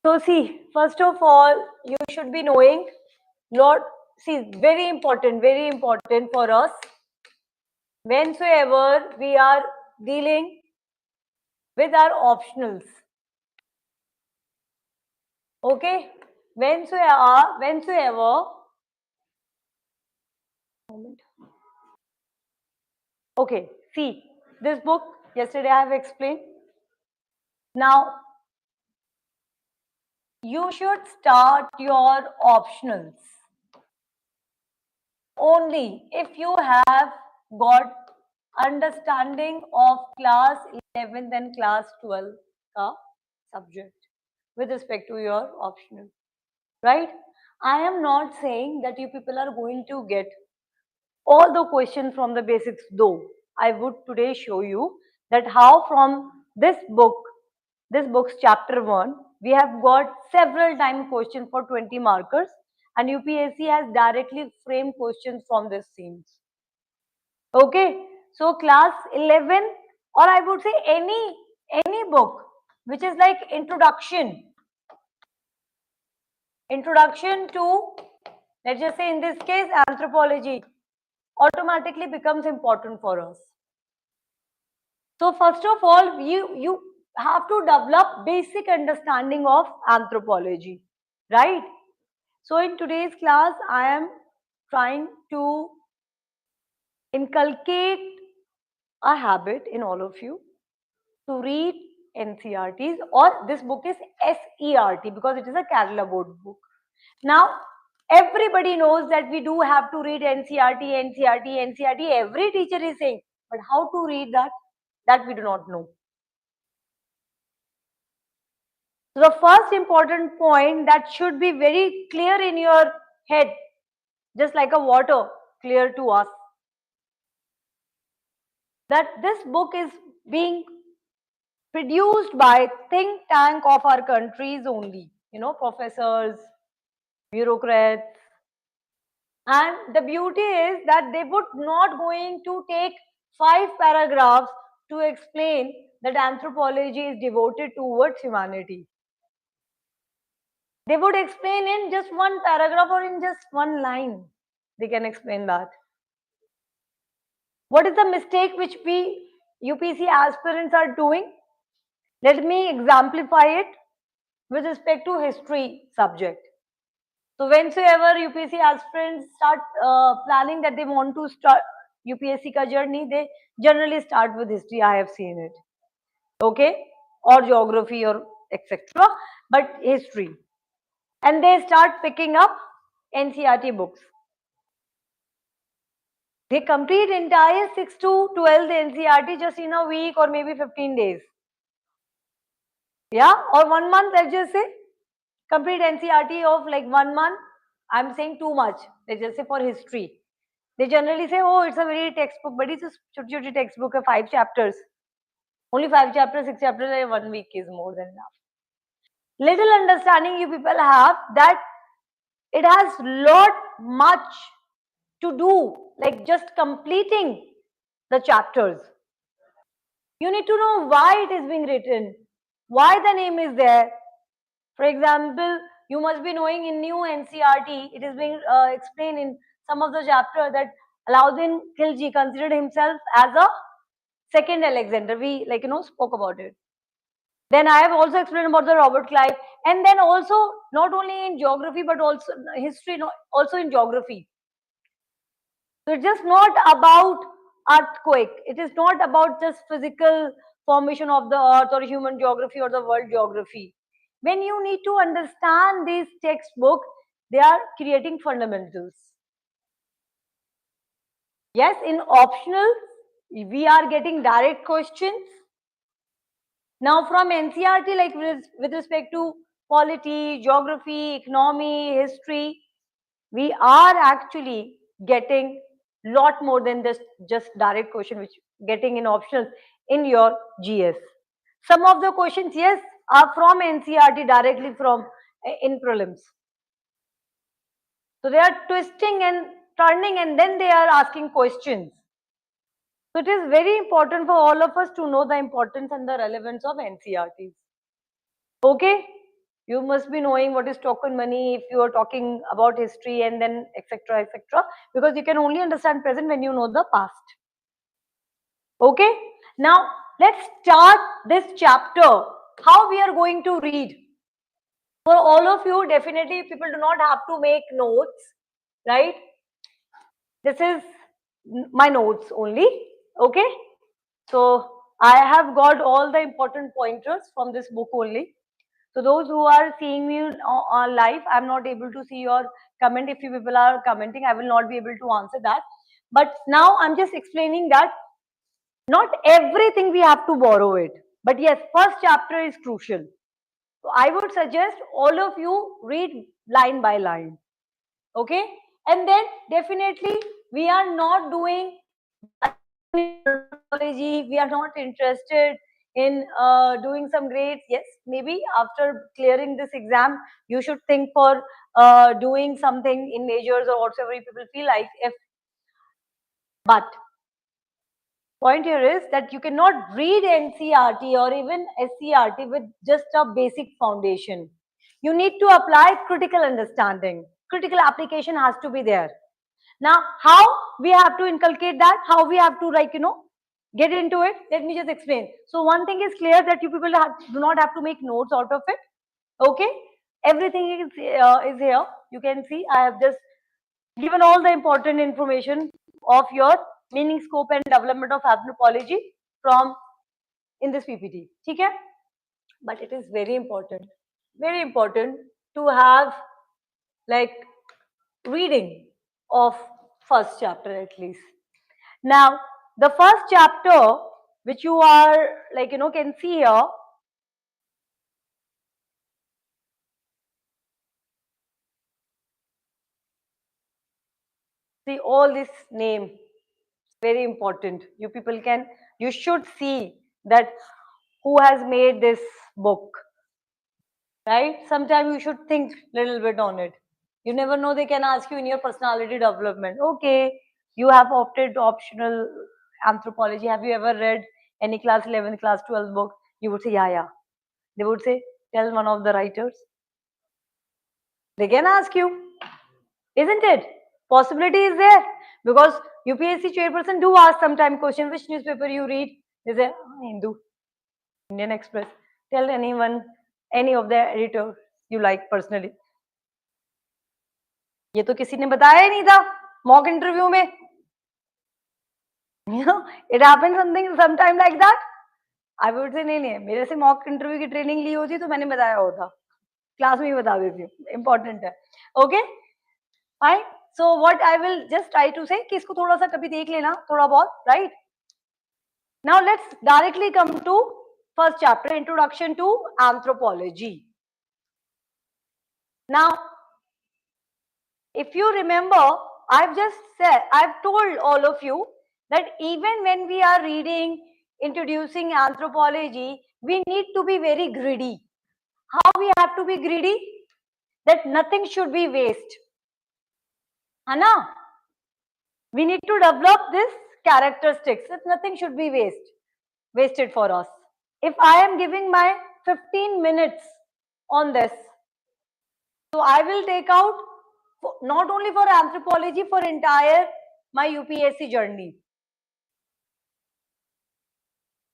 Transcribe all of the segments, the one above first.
So see, first of all, you should be knowing lot. See, very important for us. Whensoever we are dealing with our optionals, okay? Whensoever. Okay, see, this book yesterday I have explained. Now, you should start your optionals only if you have got understanding of class 11th and class 12th ka subject with respect to your optional, right? I am not saying that you people are going to get all the questions from the basics, though I would today show you that how from this book's chapter 1, we have got several time questions for 20 markers, and UPSC has directly framed questions from this scenes. Okay, so class 11, or I would say any book which is like introduction to, let's just say in this case, anthropology, automatically becomes important for us. So first of all, you have to develop basic understanding of anthropology, right? So in today's class, I am trying to inculcate a habit in all of you to read NCRTs, or this book is SERT because it is a Kerala board book. Now, everybody knows that we do have to read NCRT. Every teacher is saying, but how to read that we do not know. So the first important point that should be very clear in your head, just like a water clear to us, that this book is being produced by think tank of our countries only, professors, bureaucrats. And the beauty is that they would not going to take 5 paragraphs to explain that anthropology is devoted towards humanity. They would explain in just one paragraph or in just one line. They can explain that. What is the mistake which we UPSC aspirants are doing? Let me exemplify it with respect to history subject. So whensoever UPSC aspirants start planning that they want to start UPSC ka journey, they generally start with history. I have seen it. Okay, or geography or etc. But history, and they start picking up NCRT books. They complete entire 6 to 12 NCRT just in a week or maybe 15 days. Yeah, or 1 month, let's just say. Complete NCRT of like 1 month. I'm saying too much. Let's just say for history. They generally say, oh, it's a very textbook, but it's a short textbook of 5 chapters. Only 5 chapters, 6 chapters, 1 week is more than enough. Little understanding you people have that it has lot much to do, like just completing the chapters. You need to know why it is being written, why the name is there. For example, you must be knowing in new NCRT, it is being explained in some of the chapter that Alauddin Khilji considered himself as a second Alexander. We spoke about it. Then I have also explained about the Robert Clive, and then also not only in geography but also history, also in geography. So it's just not about earthquake. It is not about just physical formation of the earth or human geography or the world geography. When you need to understand these textbooks, they are creating fundamentals. Yes, in optional, we are getting direct questions. Now from NCRT, like with respect to polity, geography, economy, history, we are actually getting lot more than just direct question which getting in options in your GS. Some of the questions, yes, are from NCRT directly from in prelims. So they are twisting and turning and then they are asking questions. So it is very important for all of us to know the importance and the relevance of NCRTs. Okay. You must be knowing what is token money if you are talking about history and then etc. etc. Because you can only understand present when you know the past. Okay. Now let's start this chapter. How we are going to read? For all of you, definitely people do not have to make notes, right? This is my notes only. Okay. So I have got all the important pointers from this book only. So those who are seeing me on live, I'm not able to see your comment. If you people are commenting, I will not be able to answer that. But now I'm just explaining that not everything we have to borrow it. But yes, first chapter is crucial. So I would suggest all of you read line by line. Okay? And then definitely we are not doing anthropology, we are not interested in doing some grades. Yes, maybe after clearing this exam, you should think for doing something in majors or whatever you people feel like. But point here is that you cannot read NCERT or even SCERT with just a basic foundation. You need to apply critical understanding. Critical application has to be there. Now, how we have to inculcate that? How we have to, like, get into it? Let me just explain. So one thing is clear that you people do not have to make notes out of it. Okay, everything is here. You can see I have just given all the important information of your meaning, scope, and development of anthropology from in this PPT. Okay, but it is very important to have like reading of first chapter at least. Now, the first chapter which you are like can see here, see all this name, very important. You should see that who has made this book, right? Sometimes you should think little bit on it. You never know, they can ask you in your personality development. Okay, you have opted optional anthropology. Have you ever read any class 11, class 12 book? You would say, yeah. They would say, tell one of the writers. They can ask you, isn't it? Possibility is there because UPSC chairperson do ask sometime question, which newspaper you read? They say, Hindu, Indian Express. Tell anyone, any of the editor you like personally. ये तो किसी ने बताया ही नहीं था mock interview में. It happened something sometime like that. I would say नहीं मेरे से मॉक इंटरव्यू की ट्रेनिंग ली होती तो मैंने बताया होता. क्लास में ही बता देती हूँ. इम्पोर्टेंट है. Okay fine. So what I will just try to say कि इसको थोड़ा सा कभी देख लेना थोड़ा बहुत, right? Now let's directly come to first chapter, introduction to anthropology. Now, if you remember, I've told all of you that even when we are reading, introducing anthropology, we need to be very greedy. How we have to be greedy? That nothing should be waste. Hana? We need to develop this characteristics that nothing should be wasted for us. If I am giving my 15 minutes on this, so I will take out not only for anthropology, for entire my UPSC journey.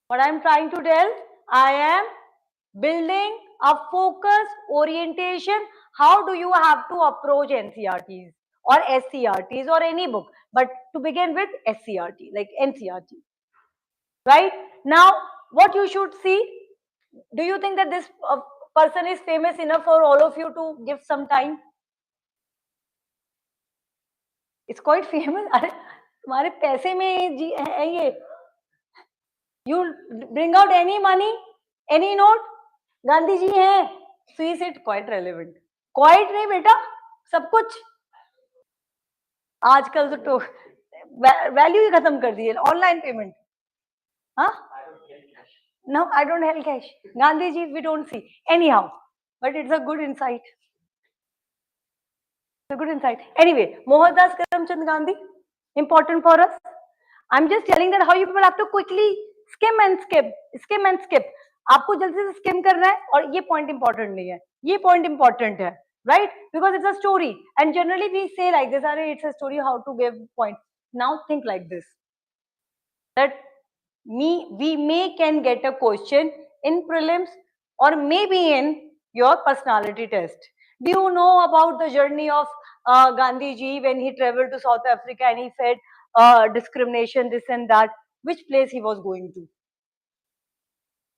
What I am trying to tell, I am building a focus orientation. How do you have to approach NCERTs or SCERTs or any book? But to begin with, SCERT, like NCERT. Right? Now, what you should see, do you think that this person is famous enough for all of you to give some time? It's quite famous. अरे तुम्हारे पैसे में है ये. You bring out any money, any note, Gandhi ji हैं. So is it quite relevant? Quite नहीं बेटा, सब कुछ. आजकल तो वैल्यू ही खत्म कर दी है. Online payment. हाँ? No, I don't held cash. Gandhi ji, we don't see. Anyhow, but it's a good insight. It's a good insight. Anyway, Mohandas Karamchand Gandhi, important for us. I'm just telling that how you people have to quickly skim and skip. आपको जल्दी से skim करना है और ये point important नहीं है. ये point important है, right? Because it's a story, and generally we say like this, "Arey, it's a story, how to give points." Now think like this, that we may can get a question in prelims or maybe in your personality test. Do you know about the journey of Gandhi ji when he traveled to South Africa and he said discrimination, this and that, which place he was going to?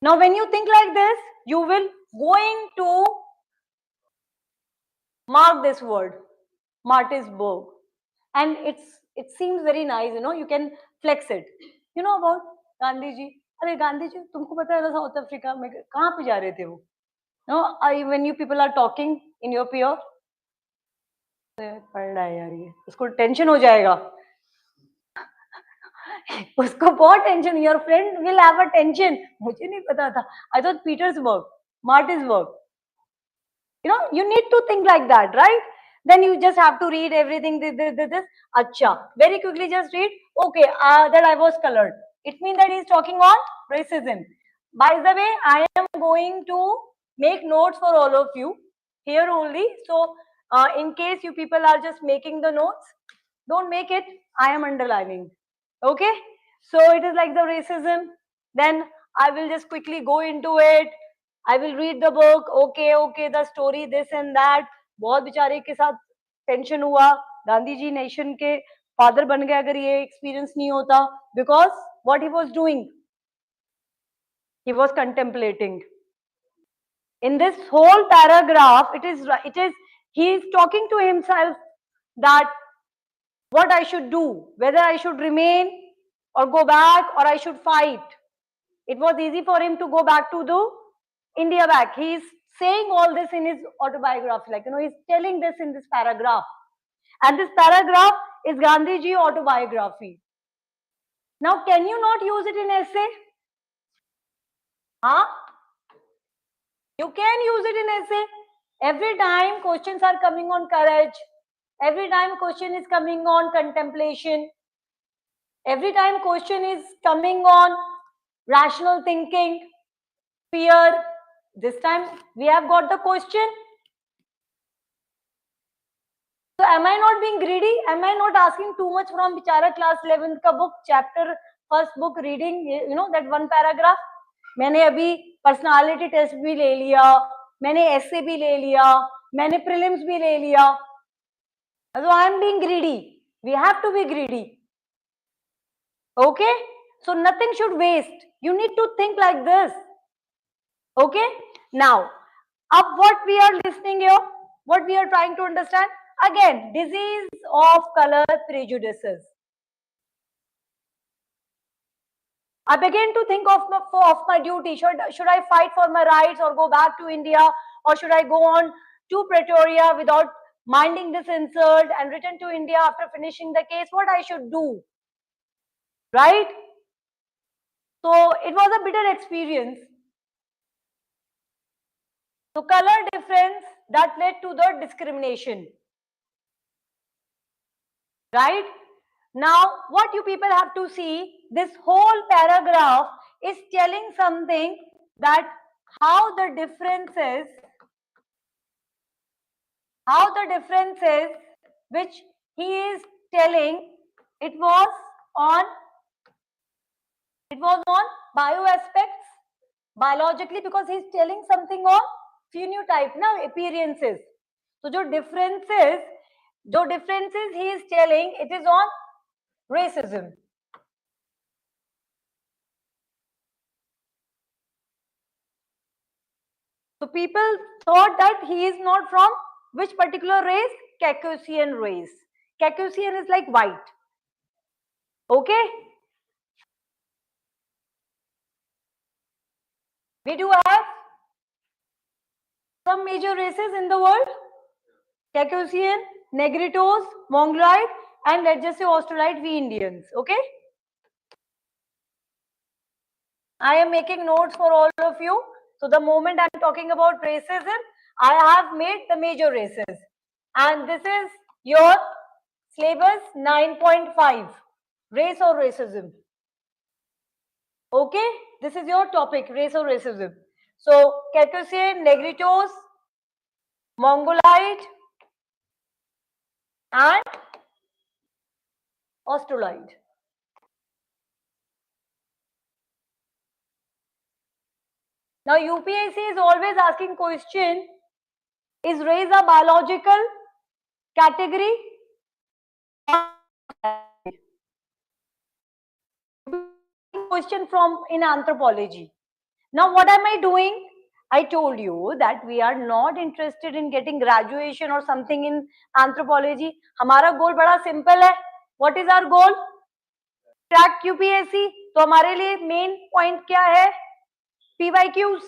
Now when you think like this, you will going to mark this word, Martinsburg, and it seems very nice, you know, you can flex it. You know about Gandhi ji? अरे गांधी जी तुमको पता है south Africa में कहाँ पे जा रहे थे वो? No, when you people are talking in your peer, पढ़ रहा है यार ये, उसको टेंशन हो जाएगा, उसको बहुत tension, your friend will have a tension, मुझे नहीं पता था, I thought Petersburg, Martinsburg. You know, you need to think like that, right? Then you just have to read everything, this. Acha, very quickly just read, okay, that I was colored. It means that he's talking on racism. By the way, I am going to make notes for all of you here only. So, in case you people are just making the notes, don't make it, I am underlining. Okay? So, it is like the racism. Then I will just quickly go into it. I will read the book. Okay, the story, this and that. बहुत बेचारे के साथ tension हुआ, Gandhi ji nation के father बन गए अगर ये एक्सपीरियंस नहीं होता, because what he was doing, he was contemplating. In this whole paragraph, it is he is talking to himself that what I should do, whether I should remain or go back or I should fight. It was easy for him to go back to the India back. He is saying all this in his autobiography, like, you know, he's telling this in this paragraph. And this paragraph is Gandhiji autobiography. Now, can you not use it in essay? Huh? You can use it in essay. Every time questions are coming on courage, every time question is coming on contemplation, every time question is coming on rational thinking, fear. This time we have got the question. So am I not being greedy? Am I not asking too much from Bichara class 11th का book, chapter first book reading, you know, that one paragraph? मैंने अभी personality test भी ले लिया, मैंने essay भी ले लिया, मैंने prelims भी ले लिया. So I am being greedy. We have to be greedy. Okay? So nothing should waste. You need to think like this. Okay? Now, up what we are listening here, what we are trying to understand, again, disease of color prejudices. I began to think of my duty. Should I fight for my rights or go back to India, or should I go on to Pretoria without minding this insult and return to India after finishing the case? What I should do, right? So it was a bitter experience. So color difference that led to the discrimination, right? Now, what you people have to see, this whole paragraph is telling something, that how the differences which he is telling, it was on bio aspects, biologically, because he is telling something on phenotype, now appearances. So जो differences he is telling, it is on racism. So people thought that he is not from which particular race? Caucasian race. Caucasian is like white. Okay? We do have some major races in the world. Caucasian, Negritos, Mongoloid, and let's just say Australite, we Indians. Okay? I am making notes for all of you. So the moment I am talking about racism, I have made the major races. And this is your syllabus 9.5, race or racism. Okay, this is your topic, race or racism. So Caucasian, Negritos, Mongolite and Australoid. Now UPSC is always asking question, is race a biological category? Question from in anthropology. Now what am I doing? I told you that we are not interested in getting graduation or something in anthropology. हमारा goal बड़ा simple है. What is our goal? Crack UPSC. तो हमारे लिए main point क्या है? PYQs.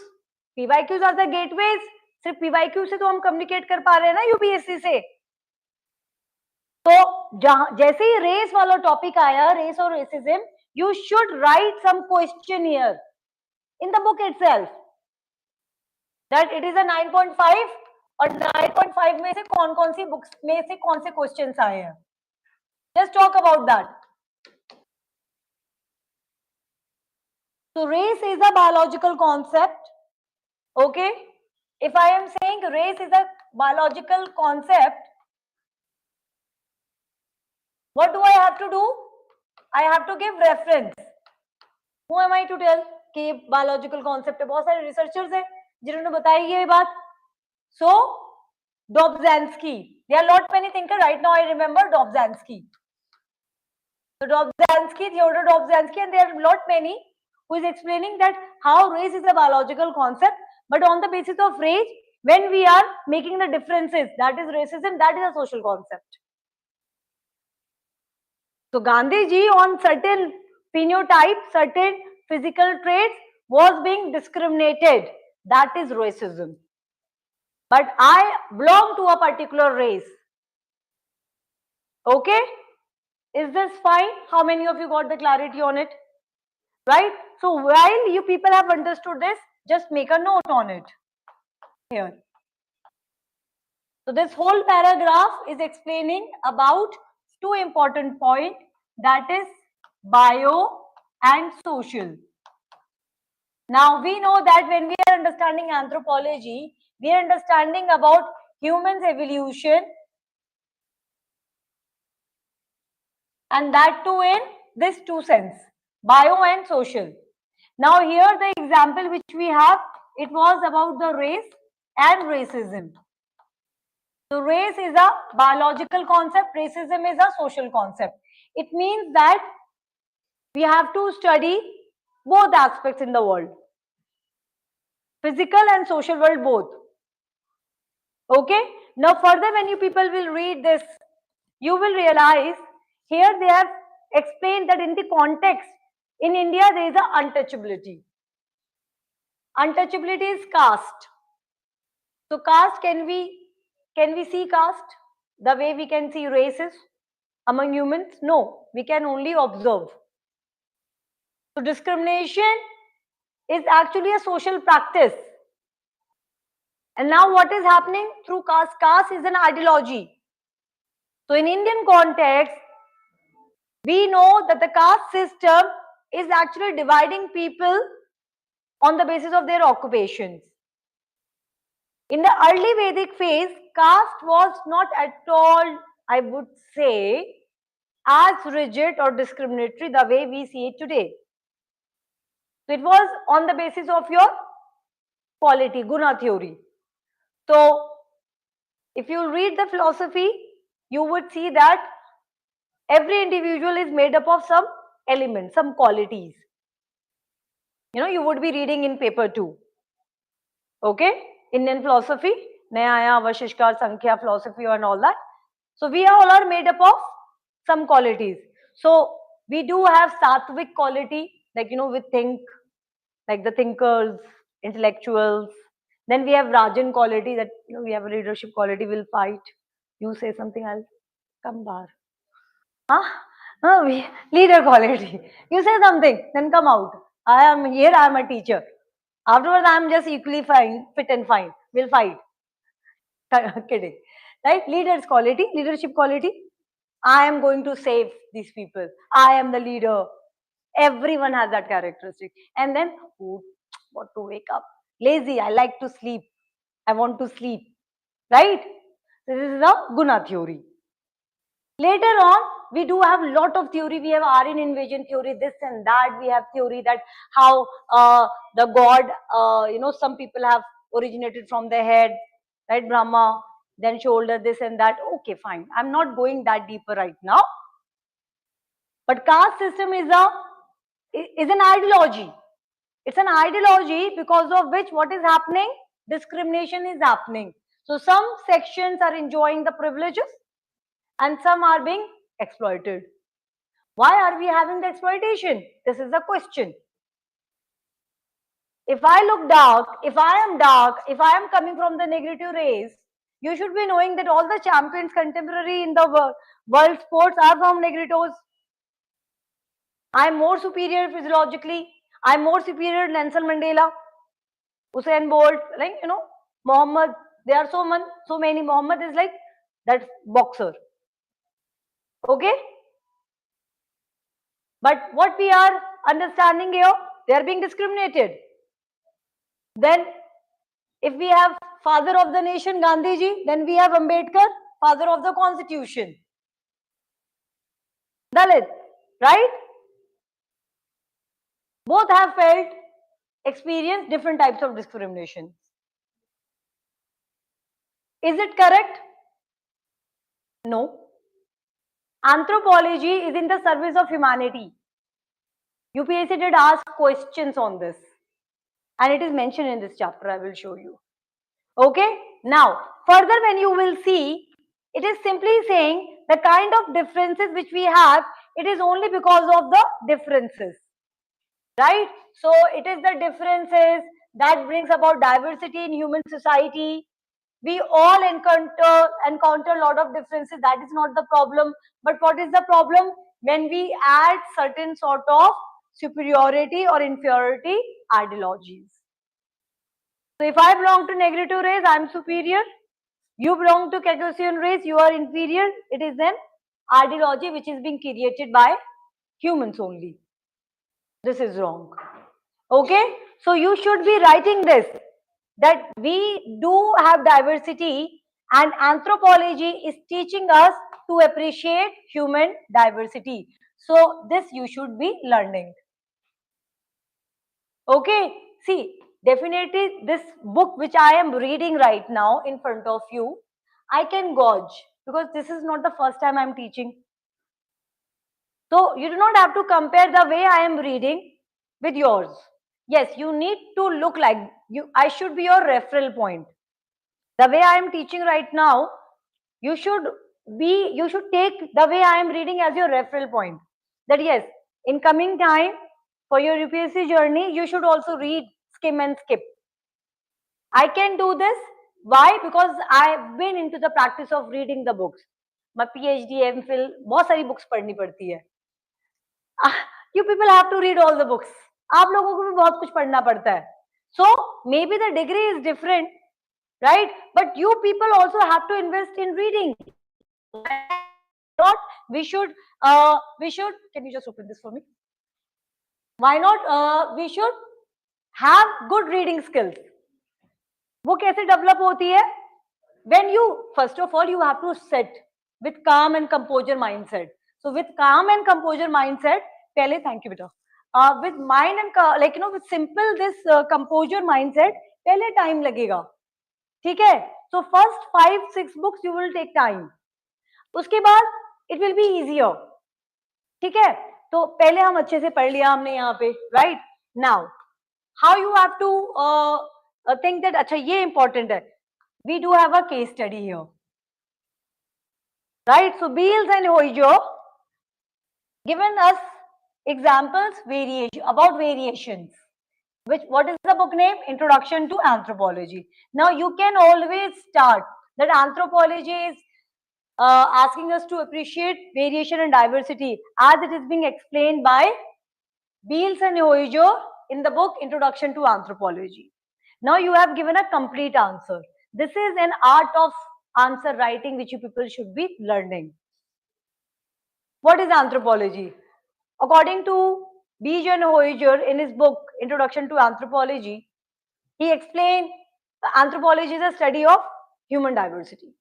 PYQs are the gateways. सिर्फ PYQ से तो हम communicate कर पा रहे हैं ना UPSC से. तो जैसे ही रेस वाला टॉपिक आया, रेस और racism, you should write some question here in the book itself that it is a 9.5 और 9.5 में से कौन-कौन सी बुक्स में से कौन से क्वेश्चंस आए हैं. Just talk about that. So race is a biological concept. Okay, if I am saying race is a biological concept, what do I have to do? I have to give reference. Who am I to tell कि biological concept है? बहुत सारे researchers हैं जिन्होंने बताई ये बात. So Dobzhansky, there are lot many thinkers. Right now I remember Dobzhansky. So Dobzhansky, Theodore Dobzhansky, and there are lot many who is explaining that how race is a biological concept, but on the basis of race, when we are making the differences, that is racism, that is a social concept. So Gandhi ji on certain phenotypes, certain physical traits was being discriminated. That is racism. But I belong to a particular race. Okay? Is this fine? How many of you got the clarity on it? Right? So while you people have understood this, just make a note on it here. So this whole paragraph is explaining about two important points, that is bio and social. Now we know that when we are understanding anthropology, we are understanding about humans' evolution, and that too in this two sense, bio and social. Now here the example which we have, it was about the race and racism. So race is a biological concept, racism is a social concept. It means that we have to study both aspects in the world, physical and social world both. Okay, now further when you people will read this, you will realize here they have explained that in the context in India there is a untouchability. Untouchability is caste. So caste, can we see caste the way we can see races among humans? No, we can only observe. So discrimination is actually a social practice. And now what is happening through caste? Caste is an ideology. So in Indian context, we know that the caste system is actually dividing people on the basis of their occupations. In the early Vedic phase, caste was not at all, I would say, as rigid or discriminatory the way we see it today. So it was on the basis of your quality, guna theory. So if you read the philosophy, you would see that every individual is made up of some elements, some qualities. You know, you would be reading in paper 2. Okay, Indian philosophy, Nyaya, Vashishkar, Sankhya philosophy and all that. So we all are made up of some qualities. So we do have sattvic quality, like, you know, we think like the thinkers, intellectuals. Then we have Rajan quality, that, you know, we have a leadership quality, we'll fight. You say something, I'll come back. Leader quality. You say something, then come out. I am here, I am a teacher. Afterwards, I am just equally fine, fit and fine. We'll fight. Kidding. Right? Leader's quality, leadership quality. I am going to save these people. I am the leader. Everyone has that characteristic. And then, oh, want to wake up. Lazy, I like to sleep. I want to sleep. right? So this is the Guna theory. Later on, we do have lot of theory. We have Aryan invasion theory, this and that. We have theory that how the god, some people have originated from the head, right? Brahma, then shoulder, this and that. Okay, fine. I'm not going that deeper right now. But caste system is an ideology. It's an ideology because of which what is happening? Discrimination is happening. So some sections are enjoying the privileges and some are being exploited. Why are we having the exploitation? This is the question. If I look dark, if I am dark, if I am coming from the negative race, you should be knowing that all the champions contemporary in the world sports are from negritos. I am more superior physiologically. I am more superior than Nelson Mandela, Usain Bolt, like Muhammad. There are so many. Muhammad is like that boxer. Okay? But what we are understanding here, they are being discriminated. Then if we have father of the nation, Gandhiji, then we have Ambedkar, father of the constitution. Dalit, right? Both have experienced different types of discrimination. Is it correct? No. Anthropology is in the service of humanity. UPSC did ask questions on this. And it is mentioned in this chapter. I will show you. Okay. Now, further when you will see, it is simply saying the kind of differences which we have, it is only because of the differences. Right? So, it is the differences that brings about diversity in human society. We all encounter a lot of differences. That is not the problem. But what is the problem? When we add certain sort of superiority or inferiority ideologies. So if I belong to negative race, I am superior. You belong to Caucasian race, you are inferior. It is an ideology which is being created by humans only. This is wrong. Okay? So you should be writing this, that we do have diversity and anthropology is teaching us to appreciate human diversity. So this you should be learning. Okay? See, definitely this book which I am reading right now in front of you, I can gauge because this is not the first time I am teaching. So you do not have to compare the way I am reading with yours. Yes, you need to look like you. I should be your referral point. The way I am teaching right now, you should take the way I am reading as your referral point. That yes, in coming time for your UPSC journey, you should also read, skim and skip. I can do this. Why? Because I've been into the practice of reading the books. My PhD, MPhil, बहुत सारी books पढ़नी पड़ती है. You people have to read all the books. आप लोगों को भी बहुत कुछ पढ़ना पड़ता है. So maybe the degree is different, right? But you people also have to invest in reading. Not we should. Can you just open this for me? Why not? We should have good reading skills. वो कैसे develop होती है? When you first of all you have to sit with calm and composure mindset. So with calm and composure mindset, पहले thank you बेटा. With mind and with simple this composure mindset, पहले time लगेगा. ठीक है? So first 5-6 books you will take time. उसके बाद it will be easier. ठीक है? तो पहले हम अच्छे से पढ़ लिया हमने यहाँ पे, right? Now, how you have to think that अच्छा ये important है. We do have a case study here, right? So Beals and Hoijo given us examples about variations. What is the book name? Introduction to Anthropology. Now you can always start that anthropology is asking us to appreciate variation and diversity as it is being explained by Beals and Hoijo in the book Introduction to Anthropology. Now you have given a complete answer. This is an art of answer writing which you people should be learning. What is anthropology? According to Beals and Hoijo in his book Introduction to Anthropology, he explained anthropology is a study of human diversity.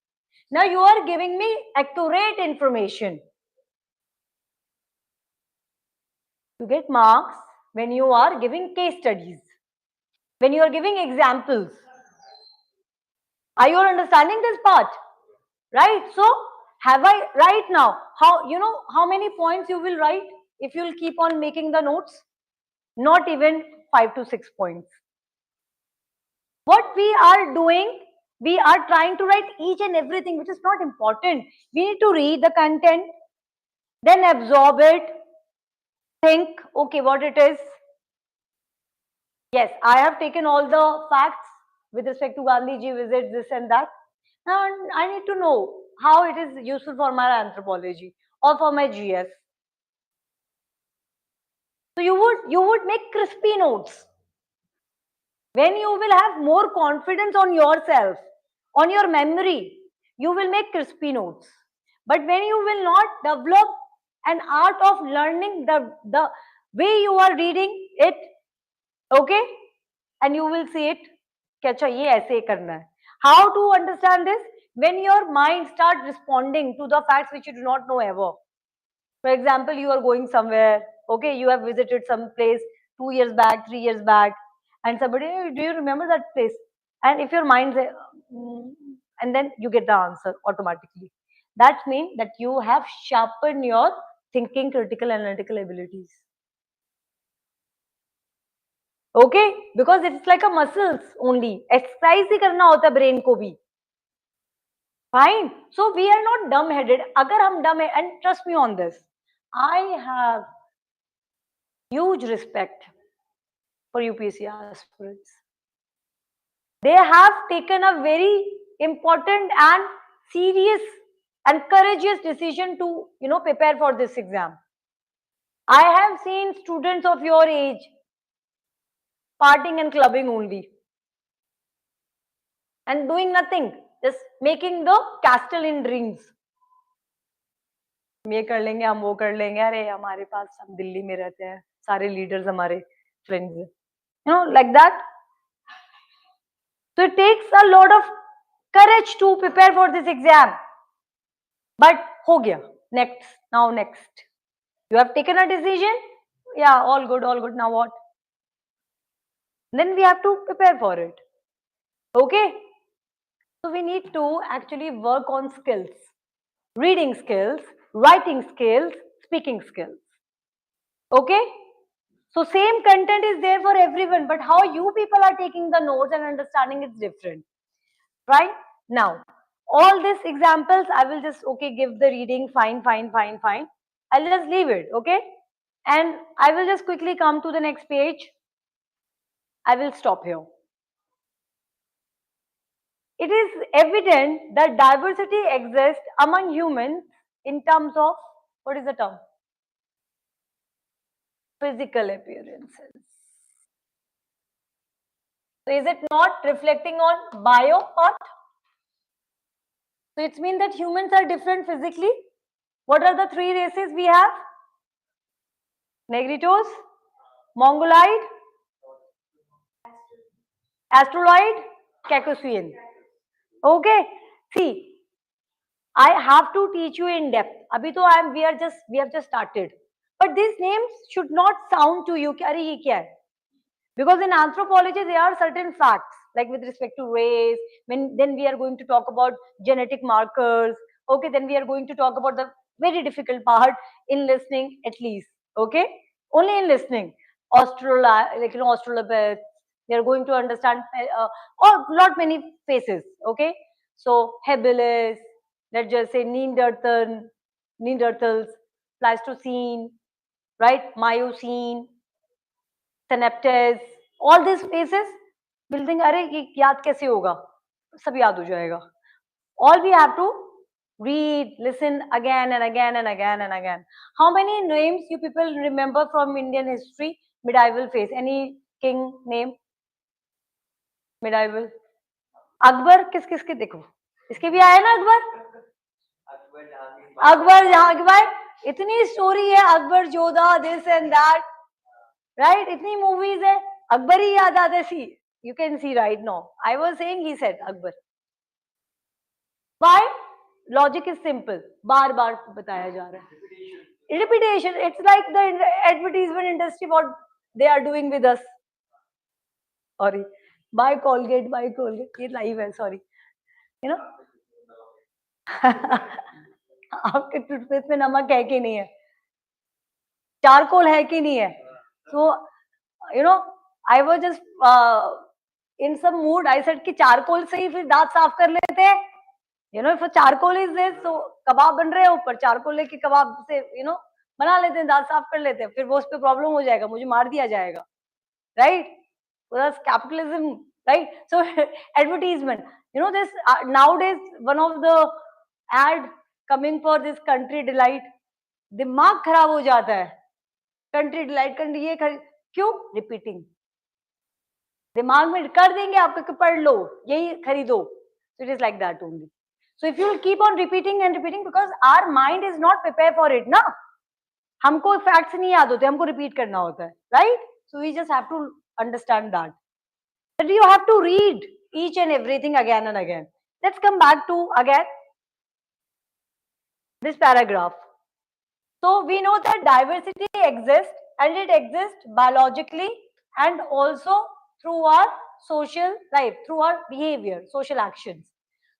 Now you are giving me accurate information. You get marks when you are giving case studies, when you are giving examples. Are you understanding this part? Right? So have I right now, how you know how many points you will write if you'll keep on making the notes? Not even 5 to 6 points. What we are doing, we are trying to write each and everything, which is not important. We need to read the content, then absorb it, think, okay, what it is. Yes, I have taken all the facts with respect to Gandhiji visits, this and that. Now I need to know how it is useful for my anthropology or for my GS. So you would make crispy notes. When you will have more confidence on yourself, on your memory, you will make crispy notes. But when you will not develop an art of learning the way you are reading it, okay, and you will see it, कि अच्छा ये ऐसे करना है. How to understand this? When your mind starts responding to the facts which you do not know ever. For example, you are going somewhere, okay, you have visited some place 2 years back, 3 years back, and somebody, "Hey, do you remember that place?" And if your mind says, and then you get the answer automatically. That means that you have sharpened your thinking, critical, analytical abilities. Okay, because it's like a muscles only. Exercise ही करना होता है brain को भी. Fine. So we are not dumb-headed. अगर हम dumb है, and trust me on this, I have huge respect for UPSC aspirants. They have taken a very important and serious and courageous decision to, prepare for this exam. I have seen students of your age partying and clubbing only and doing nothing, just making the castle in dreams. ये कर लेंगे, हम वो कर लेंगे, अरे हमारे पास हम दिल्ली में रहते हैं, सारे लीडर्स हमारे फ्रेंड्स हैं, like that. So it takes a lot of courage to prepare for this exam. But ho gaya. Next. You have taken a decision? Yeah, all good. Now what? Then we have to prepare for it. Okay? So we need to actually work on skills. Reading skills, writing skills, speaking skills. Okay? So same content is there for everyone, but how you people are taking the notes and understanding is different. Right? Now, all these examples, I will just, give the reading, fine. I'll just leave it, okay? And I will just quickly come to the next page. I will stop here. It is evident that diversity exists among humans in terms of, what is the term? Physical appearances. So is it not reflecting on bio part? So it means that humans are different physically. What are the three races we have? Negritos, Mongoloid, Astroloid, Caucasian. Okay. See, I have to teach you in depth. Abhi to we have just started. But these names should not sound to you, Arey, ye kya hai? Because in anthropology, there are certain facts, like with respect to race, then we are going to talk about genetic markers. Okay, then we are going to talk about the very difficult part in listening, at least. Okay, only in listening. Australopiths, they are going to understand or lot many faces. Okay, so habilis, let's just say Neanderthals, Pleistocene, right? Miocene, Synaptes, all these faces, we'll think, अरे ये याद कैसे होगा? सब याद हो जाएगा. All we have to read, listen again and again and again and again. How many names you people remember from Indian history? Medieval phase. Any king name? Medieval. Akbar किसके देखो, इसके भी आया ना अकबर. अकबर जहांगीर, इतनी स्टोरी है, Akbar Jodha, this and that. Right? इतनी movies है, अकबर ही याद आते. See, you can see right now. I was saying, he said Akbar. Why? Logic is simple. बार बार बताया जा रहा है. Repetition. It's like the advertisement industry, what they are doing with us. Sorry. Buy Colgate, buy Colgate. ये live है. Sorry. You know. आपके toothpaste में नमक है कि नहीं है? चारकोल है कि नहीं है? So, you know, I was just in some mood. I said कि चारकोल से ही फिर दांत साफ कर लेते हैं. You know, if charcoal is there, so कबाब बन रहे हैं ऊपर, चारकोल लेके कबाब से बना लेते हैं, दांत साफ कर लेते हैं, फिर वो उस पे प्रॉब्लम हो जाएगा, मुझे मार दिया जाएगा, right? So that's capitalism, right? So advertisement, this nowadays one of the ad coming for this country delight, दिमाग खराब हो जाता है. country delight, ये क्यों? repeating. दिमाग में कर देंगे आपको कि पढ़ लो, यही खरीदो. So it is like that only. So if you will keep on repeating and repeating, because our mind is not prepared for it, ना? हमको facts नहीं याद होते, हमको repeat करना होता है, right? So we just have to understand that. But you have to read each and everything again and again. Let's come back to again this paragraph. So we know that diversity exists, and it exists biologically and also through our social life, through our behavior, social actions.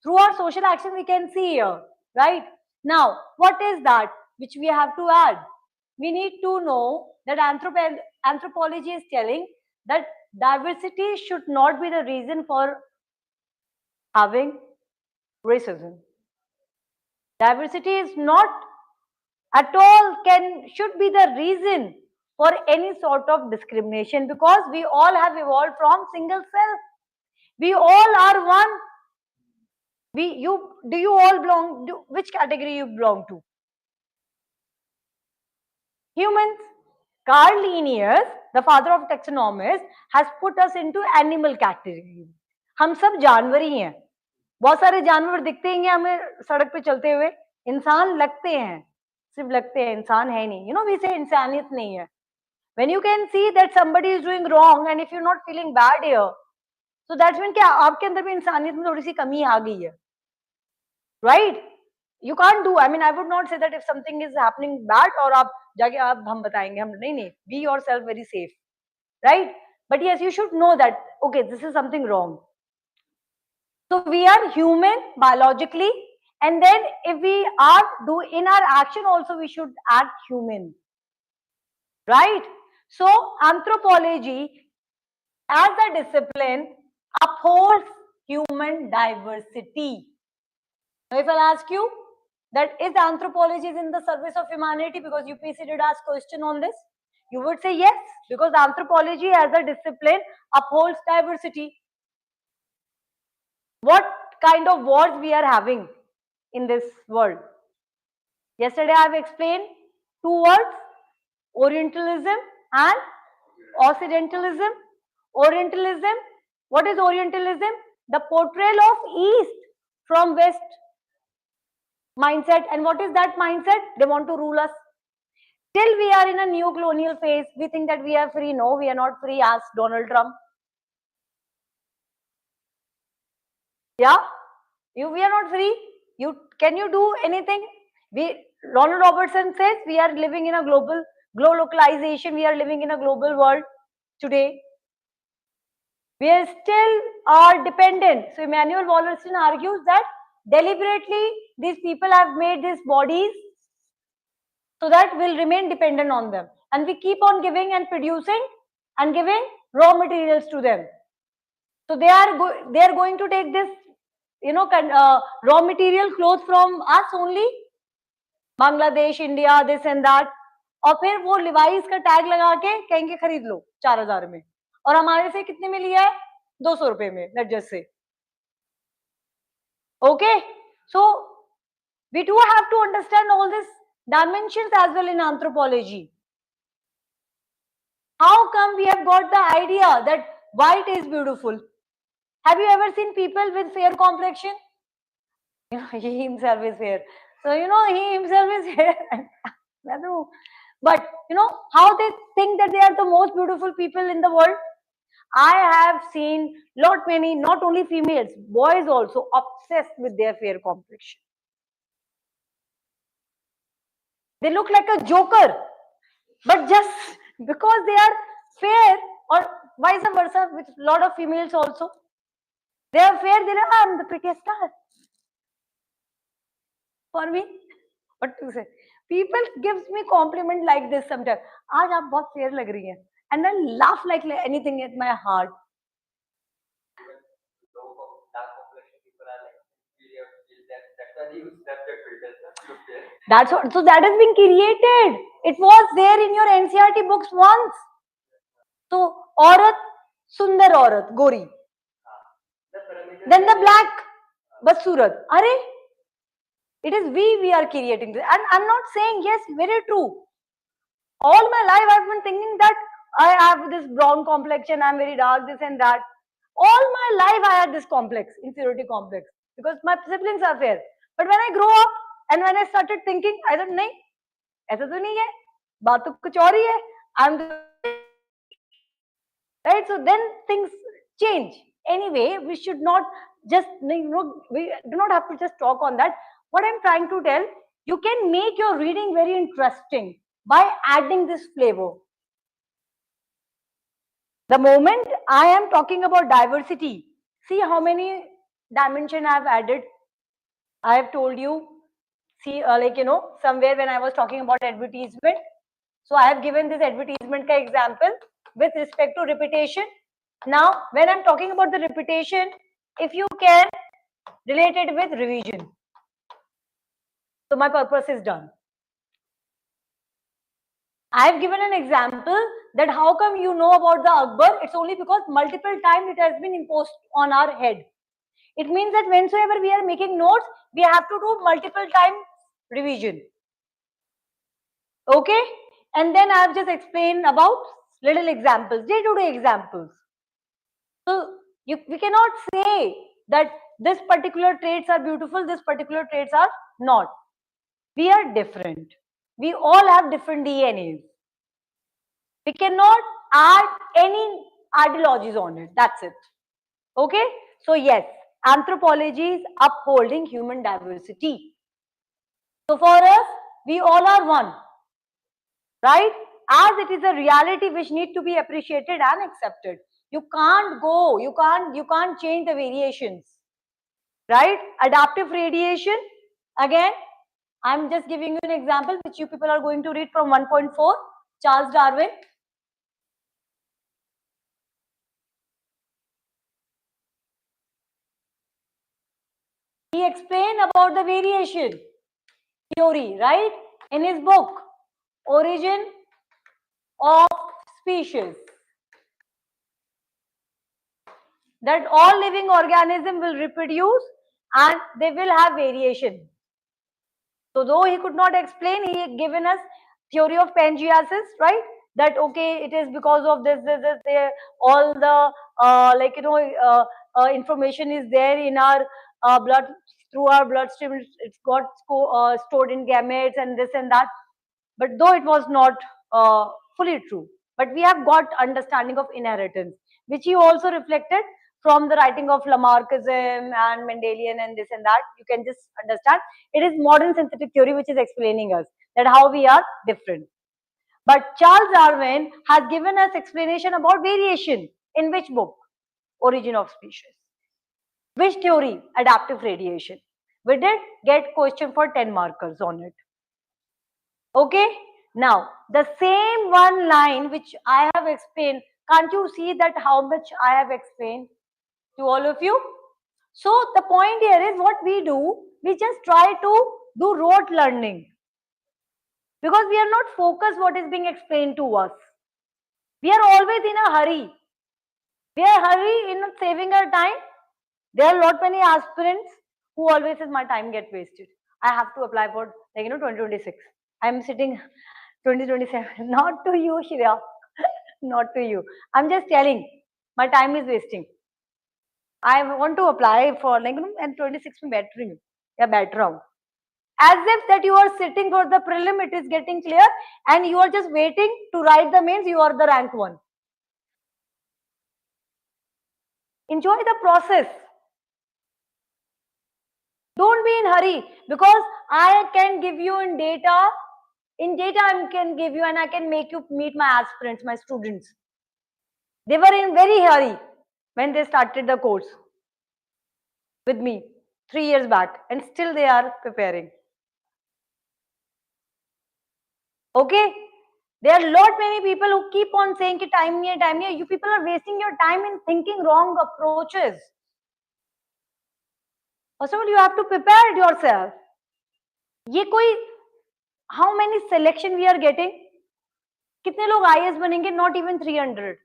Through our social action, we can see here, right? Now, what is that which we have to add? We need to know that anthropology is telling that diversity should not be the reason for having racism. Diversity is not at all should be the reason for any sort of discrimination, because we all have evolved from single cell. We all are one. Do you all belong to which category you belong to? Humans. Carl Linnaeus, the father of taxonomists, has put us into animal category. हम सब जानवर ही हैं. बहुत सारे जानवर दिखते हैं हमें सड़क पे चलते हुए, इंसान लगते हैं, सिर्फ लगते हैं, इंसान है नहीं. We say इंसानियत नहीं है. When you can see that somebody is doing wrong and if you're not feeling bad here, so that's mean कि आपके अंदर भी इंसानियत में थोड़ी सी कमी आ गई है. Right? You can't do. I mean, I would not say that if something is happening bad और आप जाके हम बताएंगे, हम नहीं, be yourself very safe, right? But yes, you should know that okay, this is something wrong. So we are human biologically, and then if we are in our action also, we should act human, right? So anthropology as a discipline upholds human diversity. Now, if I'll ask you that is anthropology is in the service of humanity, because UPSC did ask question on this, you would say yes, because anthropology as a discipline upholds diversity. What kind of wars we are having in this world? Yesterday I have explained two words, Orientalism and Occidentalism. Orientalism, what is Orientalism? The portrayal of East from West mindset. And what is that mindset? They want to rule us. Still we are in a new colonial phase. We think that we are free. No, we are not free. Ask Donald Trump. Yeah, we are not free. Can you do anything? Ronald Robertson says we are living in a global localization. We are living in a global world today. We are still dependent. So Emmanuel Wallerstein argues that deliberately these people have made these bodies so that we'll remain dependent on them, and we keep on giving and producing and giving raw materials to them. So they are going to take this raw material clothes from us only, Bangladesh, India, this and that, और फिर वो Levi's का tag लगा के कहेंगे खरीद लो 4000 में, और हमारे से कितने में लिया है? 200 रुपए में, let's just say. Okay, so we do have to understand all these dimensions as well in anthropology. How come we have got the idea that white is beautiful? Have you ever seen people with fair complexion? He himself is fair. So, he himself is fair. But, how they think that they are the most beautiful people in the world? I have seen many, not only females, boys also obsessed with their fair complexion. They look like a joker, but just because they are fair, or vice versa with a lot of females also. They are fair, they're like, I'm the prettiest star. For me, what to say? People gives me compliment like this sometimes. आज आप बहुत fair लग रही हैं, and I laugh like anything at my heart. That's what. So that has been created. It was there in your NCERT books once. So औरत, सुंदर औरत, गोरी. Then the black, बदसूरत. अरे, it is we are creating this, and I'm not saying yes, very true. All my life I've been thinking that I have this brown complexion, I'm very dark, this and that. All my life I had this complex, inferiority complex, because my siblings are fair. But when I grow up and when I started thinking, I thought, नहीं, ऐसा तो नहीं है, बात तो कुछ और ही है. I'm right. So then things change. Anyway, we should not just, we do not have to just talk on that. What I'm trying to tell, you can make your reading very interesting by adding this flavor. The moment I am talking about diversity, see how many dimension I have added. I have told you, see, somewhere when I was talking about advertisement, so I have given this advertisement ka example with respect to repetition. Now, when I'm talking about the repetition, if you can relate it with revision, so my purpose is done. I have given an example that how come you know about the Akbar? It's only because multiple times it has been imposed on our head. It means that whensoever we are making notes, we have to do multiple time revision. Okay? And then I have just explained about little examples, day-to-day examples. So we cannot say that this particular traits are beautiful, this particular traits are not. We are different. We all have different DNAs. We cannot add any ideologies on it. That's it. Okay? So yes, anthropology is upholding human diversity. So for us, we all are one. Right? As it is a reality which needs to be appreciated and accepted. You can't change the variations. Right? Adaptive radiation, again, I'm just giving you an example which you people are going to read from 1.4, Charles Darwin. He explained about the variation theory, right? In his book, Origin of Species. That all living organisms will reproduce and they will have variation. So though he could not explain, he had given us theory of pangeasis, right? That okay, it is because of this, all the information is there in our blood, through our bloodstream. It's got stored in gametes and this and that. But though it was not fully true, but we have got understanding of inheritance, which he also reflected from the writing of Lamarckism and Mendelian and this and that. You can just understand. It is modern synthetic theory which is explaining us that how we are different. But Charles Darwin has given us explanation about variation. In which book? Origin of Species. Which theory? Adaptive radiation. We did get question for 10 markers on it. Okay? Now, the same one line which I have explained, can't you see that how much I have explained to all of you? So, the point here is what we do, we just try to do rote learning. Because we are not focused what is being explained to us. We are always in a hurry. We are hurry in saving our time. There are lot many aspirants who always says my time get wasted. I have to apply for 2026. I am sitting 2027. Not to you, Shreya. Not to you. I'm just telling my time is wasting. I want to apply for and 26 में बैठ रही हूँ या बैठ रहा हूँ. As if that you are sitting for the prelim, it is getting clear, and you are just waiting to write the mains. You are the rank one. Enjoy the process. Don't be in hurry, because I can give you in data I can give you, and I can make you meet my aspirants, my students. They were in very hurry when they started the course with me 3 years back, and still they are preparing. Okay, there are lot many people who keep on saying कि time नहीं है, time नहीं है. You people are wasting your time in thinking wrong approaches. First of all, you have to prepare yourself. ये कोई how many selection we are getting? कितने लोग IAS बनेंगे? Not even 300.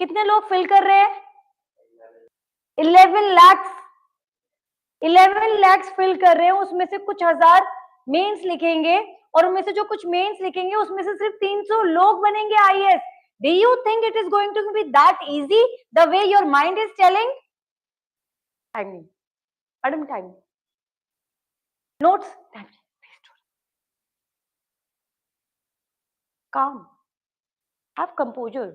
कितने लोग फिल कर रहे हैं? 11 lakhs. 11 lakhs फिल कर रहे हैं, उसमें से कुछ हजार मेंस लिखेंगे, और उनमें से जो कुछ मेंस लिखेंगे उसमें से सिर्फ 300 लोग बनेंगे IAS. Do you think it is going to be that easy the way your mind is telling? Timing. Madam, timing. Notes. Timing. Calm. Have composure.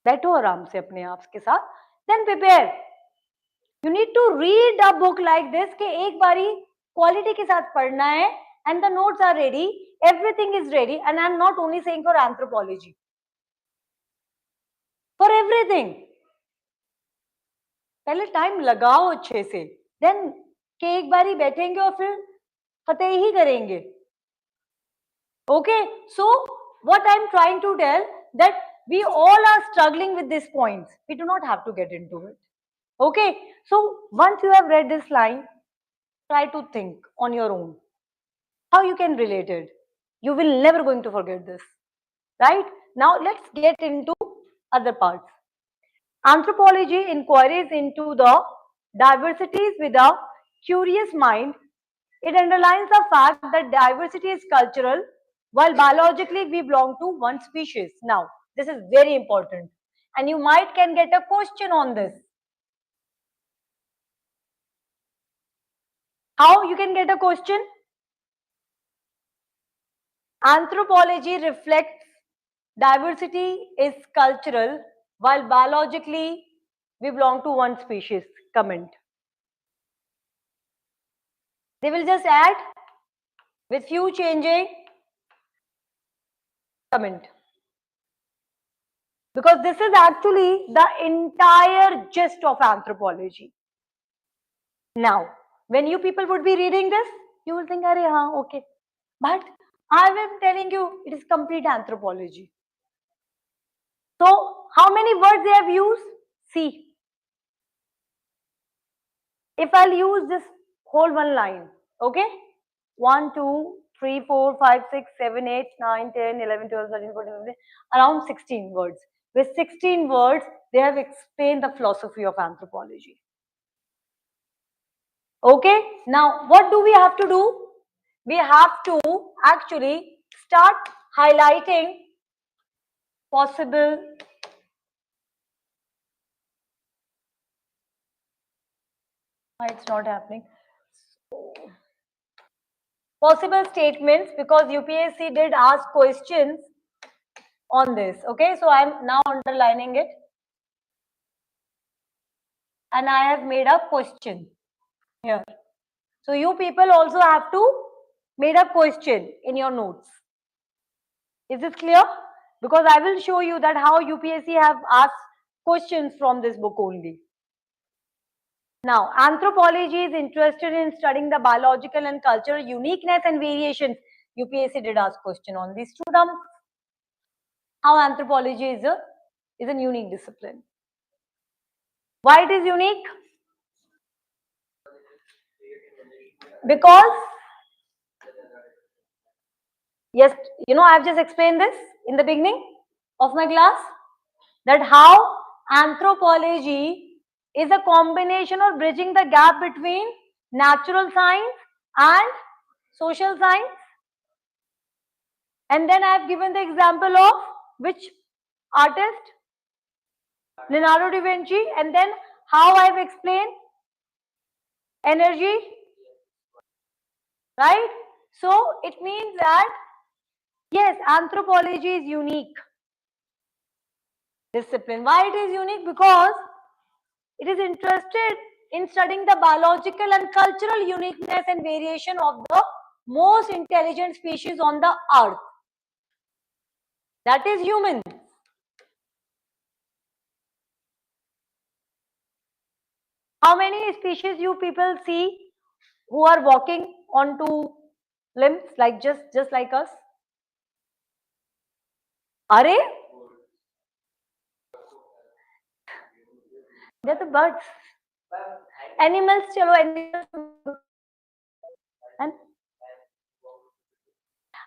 बैठो आराम से अपने आप के साथ. Then prepare. You need to read a book like this कि एक बारी quality के साथ पढ़ना है, and the notes are ready, everything is ready, and I'm not only saying for anthropology, for everything. पहले टाइम लगाओ अच्छे से, then कि एक बारी बैठेंगे और फिर फतेह ही करेंगे. Okay, so what I'm trying to tell that we all are struggling with these points. We do not have to get into it. Okay, so once you have read this line, try to think on your own how you can relate it. You will never going to forget this, right? Now let's get into other parts. Anthropology inquiries into the diversities with a curious mind. It underlines the fact that diversity is cultural, while biologically we belong to one species. Now, this is very important, and you might can get a question on this. How you can get a question? Anthropology reflects diversity is cultural, while biologically we belong to one species. Comment. They will just add with few changing. Comment. Because this is actually the entire gist of anthropology. Now, when you people would be reading this, you will think, "Arey, haan, okay." But I am telling you, it is complete anthropology. So, how many words they have used? See, if I'll use this whole one line, okay? 1, 2, 3, 4, 5, 6, 7, 8, 9, 10, 11, 12, 13, 14, 15, around 16 words. With 16 words, they have explained the philosophy of anthropology. Okay, now what do we have to do? We have to actually start highlighting possible why it's not happening. Possible statements, because UPSC did ask questions on this. Okay, so I'm now underlining it, and I have made a question here. So you people also have to make a question in your notes. Is this clear? Because I will show you that how UPSC have asked questions from this book only. Now, anthropology is interested in studying the biological and cultural uniqueness and variations. UPSC did ask question on these two terms. How anthropology is a unique discipline. Why it is unique? Because, yes, you know, I have just explained this in the beginning of my class, that how anthropology is a combination of bridging the gap between natural science and social science. And then I have given the example of which artist? Leonardo da Vinci. And then how I have explained energy, right? So it means that yes, anthropology is unique discipline. Why it is unique? Because It is interested in studying the biological and cultural uniqueness and variation of the most intelligent species on the earth. That is human. How many species you people see who are walking on two limbs, like just like us? Are they're the birds. Animals, chalo animals. And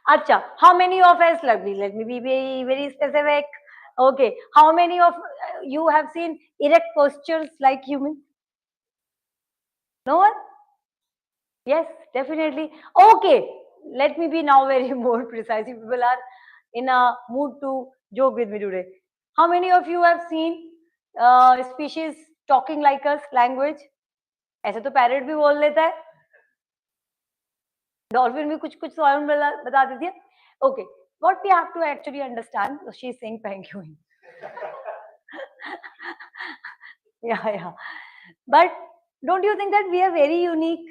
acha, how many of us? Let me be very specific. Okay, how many of you have seen erect postures like humans? No one? Yes, definitely. Okay, let me be now very more precise. You people are in a mood to joke with me today. How many of you have seen species talking like us, language? ऐसे तो parrot भी बोल लेता है, dolphin भी कुछ कुछ sound बता देती है. Okay, what we have to actually understand, she is saying penguin. Yeah. But don't you think that we are very unique?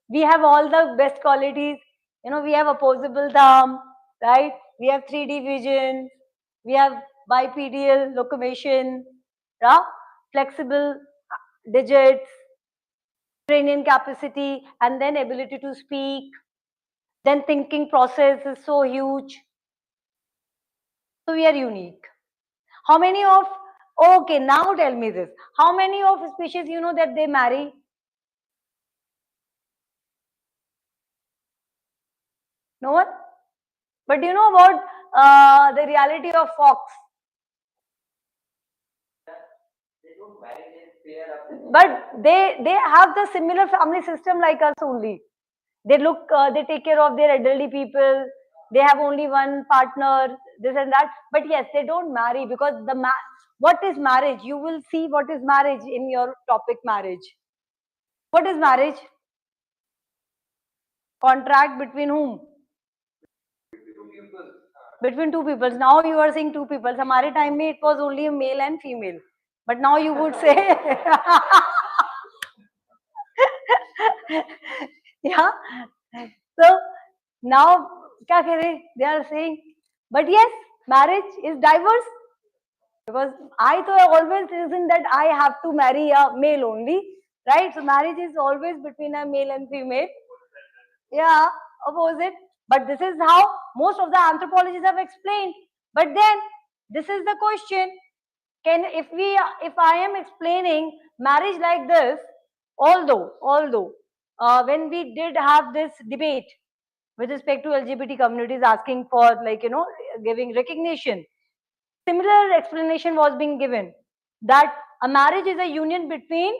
We have all the best qualities. You know, we have opposable thumb, right? We have 3D vision. We have bipedal locomotion, yeah? Flexible digits, cranial capacity, and then ability to speak. Then thinking process is so huge. So we are unique. How many of, okay, now tell me this. How many of species you know that they marry? No one? But do you know about the reality of fox? But they have the similar family system like us only. They look, they take care of their elderly people. They have only one partner, this and that. But yes, they don't marry because what is marriage? You will see what is marriage in your topic marriage. What is marriage? Contract between whom? Between two peoples. Now you are saying two peoples. Hamare time mein it was only a male and female. But now you would say, yeah. So now, kya kare? They are saying, but yes, marriage is diverse. Because I thought always reason that I have to marry a male only, right? So marriage is always between a male and female. Yeah, opposite. But this is how most of the anthropologists have explained. But then this is the question: can if I am explaining marriage like this, although when we did have this debate with respect to LGBT communities asking for giving recognition, similar explanation was being given that a marriage is a union between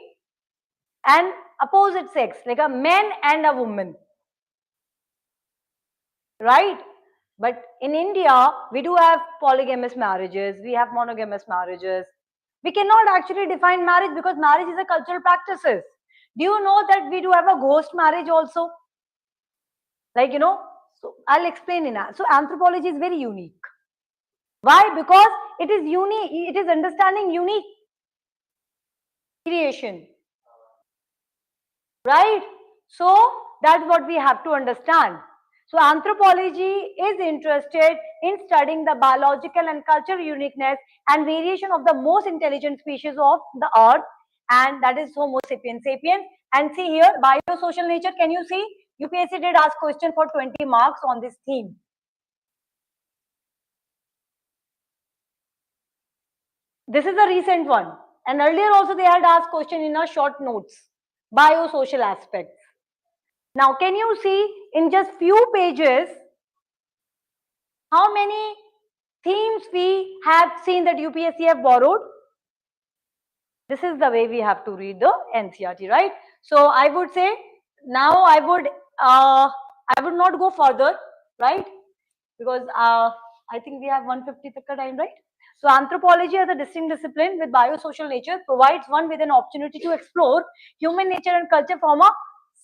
an opposite sex, like a man and a woman, right? But in India, we do have polygamous marriages, we have monogamous marriages. We cannot actually define marriage because marriage is a cultural practices. Do you know that we do have a ghost marriage also? So I'll explain in that. So anthropology is very unique. Why? Because it is unique, it is understanding unique creation, right? So that's what we have to understand. So anthropology is interested in studying the biological and cultural uniqueness and variation of the most intelligent species of the earth, and that is Homo sapiens sapiens. And see here, biosocial nature, can you see? UPSC did ask question for 20 marks on this theme. This is a recent one. And earlier also they had asked question in a short notes, biosocial aspects. Now, can you see in just few pages how many themes we have seen that UPSC have borrowed? This is the way we have to read the NCERT, right? So I would say now I would not go further, right? Because I think we have 150 time, right? So anthropology as a distinct discipline with biosocial nature provides one with an opportunity to explore human nature and culture from a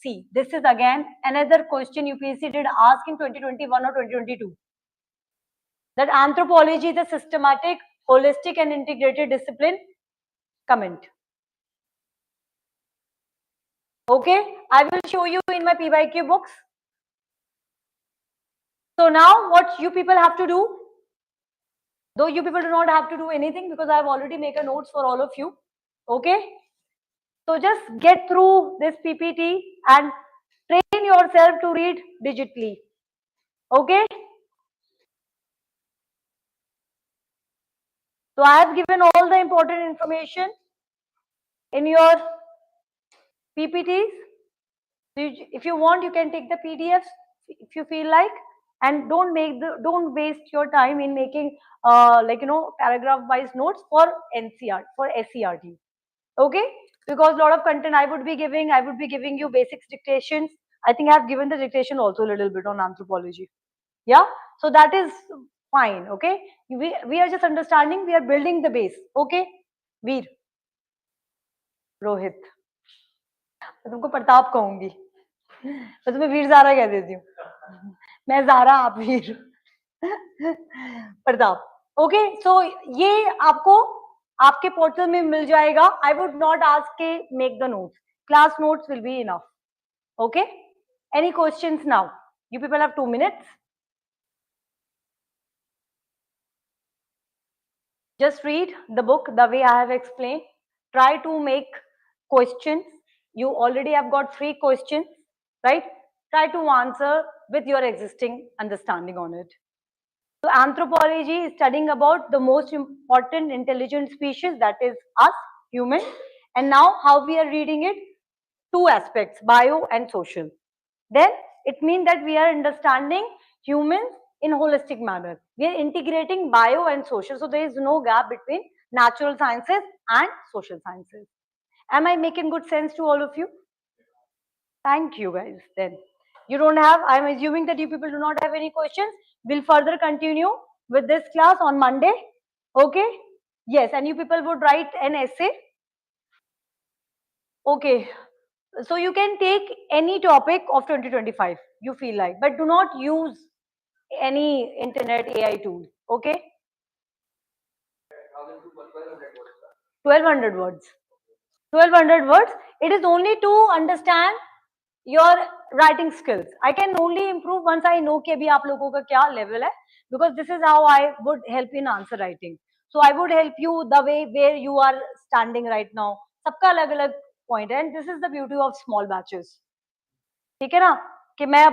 see. This is again another question UPSC did ask in 2021 or 2022. That anthropology is a systematic, holistic and integrated discipline. Comment. Okay, I will show you in my PYQ books. So now what you people have to do, though you people do not have to do anything because I have already made a notes for all of you. Okay, so just get through this PPT and train yourself to read digitally. Okay, so I have given all the important information in your PPTs. If you want, you can take the PDFs if you feel like, and don't waste your time in making paragraph wise notes for NCR for SCRT. Okay, because a lot of content I would be giving you basics dictations. I think I have given the dictation also a little bit on anthropology. Yeah, so that is fine. Okay, we are just understanding, we are building the base. Okay, Veer, Rohit, मैं तुमको प्रताप कहूंगी, मैं तुम्हें वीर ज़ारा कह देती हूँ, मैं ज़ारा आप वीर प्रताप. ओके, सो ये आपको आपके पोर्टल में मिल जाएगा. आई वुड नॉट आस्क के make the notes, class notes will be enough. Okay, any questions now? You people have 2 minutes. Just read the book the way I have explained. Try to make questions. You already have got 3 questions, right? Try to answer with your existing understanding on it. So anthropology is studying about the most important intelligent species, that is us, human. And now how we are reading it? 2 aspects, bio and social. Then it means that we are understanding humans in holistic manner. We are integrating bio and social. So there is no gap between natural sciences and social sciences. Am I making good sense to all of you? Thank you guys. Then you don't have, I'm assuming that you people do not have any questions. We'll further continue with this class on Monday. Okay? Yes, and you people would write an essay. Okay. So you can take any topic of 2025 you feel like, but do not use any internet AI tool. Okay? 1200 words. 1200 words. It is only to understand your writing skills. I can only improve once I know कि अभी आप लोगों का क्या level है, because this is how I would help in answer writing. So I would help you the way where you are standing right now. सबका अलग अलग point है, and this is the beauty of small batches. ठीक है ना, कि मैं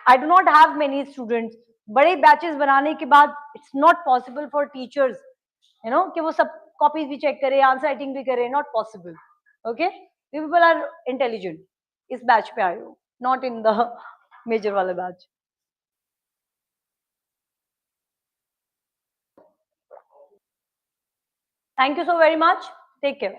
I do not have many students. बड़े batches बनाने के बाद it's not possible for teachers, you know, कि वो सब copies भी check करे, answer writing भी करे, not possible. Okay, you people are intelligent. इस बैच पे आए हो, not in the major वाला batch. Thank you so very much. Take care.